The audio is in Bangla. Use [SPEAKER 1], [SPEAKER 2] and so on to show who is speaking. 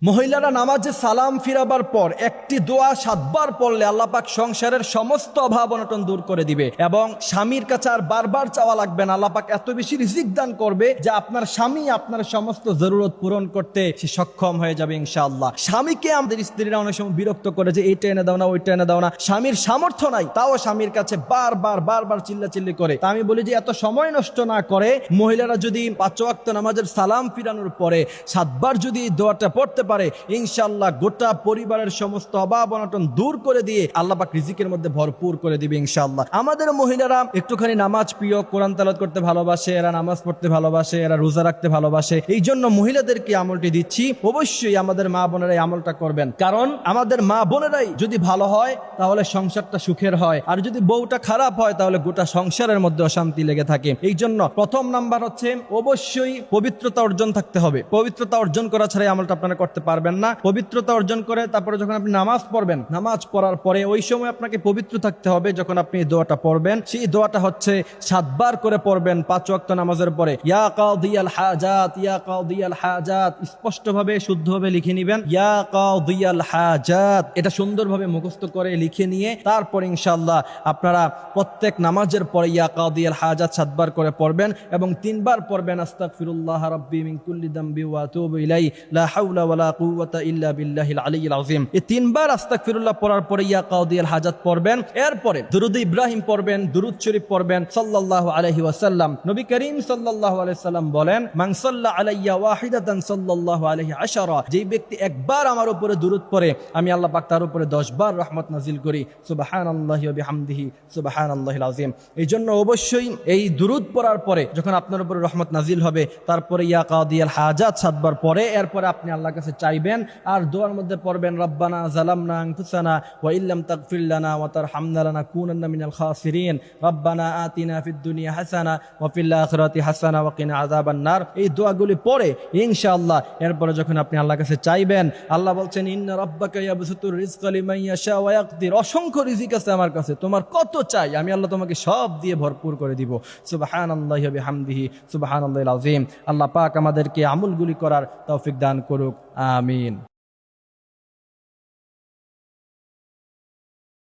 [SPEAKER 1] মহিলারা নামাজে সালাম ফিরাবার পর একটি দোয়া 7 বার পড়লে আল্লাহ পাক সংসারের সমস্ত অভাব অনটন দূর করে দিবে এবং স্বামীর কাছে আর বারবার চাওয়া লাগবে না। আল্লাহ পাক এত বেশি রিজিক দান করবে যে আপনার স্বামী আপনার সমস্ত জরুরত পূরণ করতে সে সক্ষম হয়ে যাবে ইনশাআল্লাহ। স্বামীকে আমাদের স্ত্রীরা অনেক সময় বিরক্ত করে যে এইটা এনে দাও না, ওইটা এনে দাও না। স্বামীর সামর্থ্য নাই, তাও স্বামীর কাছে বারবার চিল্লাচিল্লি করে। তা আমি বলি যে এত সময় নষ্ট না করে মহিলারা যদি 5 ওয়াক্ত নামাজের সালাম ফিরানোর পরে 7 বার যদি দোয়াটা পড়তে পারে ইনশাআল্লাহ গোটা পরিবারের সমস্ত অভাব অনটন দূর করে দিয়ে আল্লাহ পাক রিজিকের মধ্যে ভরপুর করে দিবে ইনশাআল্লাহ। আমাদের মহিলারা একটুখানি নামাজ প্রিয়, কোরআন তেলাওয়াত করতে ভালোবাসে, এরা নামাজ পড়তে ভালোবাসে, এরা রোজা রাখতে ভালোবাসে। এই জন্য মহিলাদেরকে আমলটি দিচ্ছি, অবশ্যই আমাদের মা বোনেরাই আমলটা করবেন। কারণ আমাদের মা বোনেরাই যদি ভালো হয় তাহলে সংসারটা সুখের হয়, আর যদি বউটা খারাপ হয় তাহলে গোটা সংসারের মধ্যে অশান্তি লেগে থাকে। এই জন্য প্রথম নাম্বার হচ্ছে অবশ্যই পবিত্রতা অর্জন থাকতে হবে। পবিত্রতা অর্জন করা ছাড়া আমলটা আপনারা করতে পারবেন না। পবিত্রতা অর্জন করে তারপরে যখন আপনি নামাজ পড়বেন, নামাজ পড়ার পরে ওই সময় আপনাকে পবিত্র থাকতে হবে। যখন আপনি এই দোয়াটা পড়বেন, সেই দোয়াটা হচ্ছে 7 বার করে পড়বেন 5 ওয়াক্ত নামাজের পরে। ইয়া কাদিয়াল হাজাত, ইয়া কাদিয়াল হাজাত, স্পষ্টভাবে শুদ্ধভাবে লিখে নেবেন ইয়া কাদিয়াল হাজাত। এটা সুন্দরভাবে মুখস্থ করে লিখে নিয়ে তারপর ইনশাআল্লাহ আপনারা প্রত্যেক নামাজের পরে ইয়া কাদিয়াল হাজাত 7 বার করে পড়বেন এবং 3 বার পড়বেন আস্তাগফিরুল্লাহ রাব্বি মিন কুল্লি যামবি ওয়া আতুবু ইলাইহি লা হাওলা ওয়ালা কুওয়াতা ইল্লা বিল্লাহিল আলিয়্যিল আযীম। এই 3 বার আস্তাগফিরুল্লাহ পড়ার পরে ইয়া কাদিয়াল হাজাত পড়বেন। এরপরে দুরূদ ইব্রাহিম পড়বেন, দুরূদ শরীফ পড়বেন সাল্লাল্লাহু আলাইহি ওয়াসাল্লাম। নবী করিম সাল্লাল্লাহু আলাইহি ওয়াসাল্লাম বলেন, মান সাল্লা আলাইয়া ওয়াহিদাতান সাল্লাল্লাহু আলাইহি আশারা। যেই ব্যক্তি একবার আমার উপরে দুরূদ পড়ে আমি আল্লাহ পাক তার উপরে 10 বার রহমত নাজিল করি। সুবহানাল্লাহি ওয়া বিহামদিহি সুবহানাল্লাহিল আযীম। এই জন্য অবশ্যই এই দুরূদ পড়ার পরে যখন আপনার উপরে রহমত নাজিল হবে তারপরে ইয়া কাদিয়াল হাজাত 7 বার পরে এরপরে আপনি আল্লাহর কাছে চাইবেন। আর দোয়ার মধ্যে পড়বেন রব্বানা যালামনা আনফুসানা ওয়া ইল্লাম তাগফির লানা ওয়া তারহামনা লানাকুনান্না মিনাল খাসিরিন রব্বানা আতিনা ফিদ দুনিয়া হাসানা ওয়া ফিল আখিরাতি হাসানা ওয়া কিনা আযাবান নার। এই দোয়াগুলি পড়ে ইনশাআল্লাহ এরপরে যখন আপনি আল্লাহর কাছে চাইবেন, আল্লাহ বলছেন ইন্না রাব্বাকা ইয়াবসুতুর রিজকা লিমান ইয়াশা ওয়া ইয়াকদির। অসংখ্য রিজিক আছে আমার কাছে, তোমার কত চাই আমি আল্লাহ তোমাকে সব দিয়ে ভরপুর করে দিব। সুবহানাল্লাহি ওয়া বিহামদিহি সুবহানাল্লাহিল আযীম। আল্লাহ পাক আমাদেরকে আমলগুলি করার তৌফিক দান করুক, আমিন।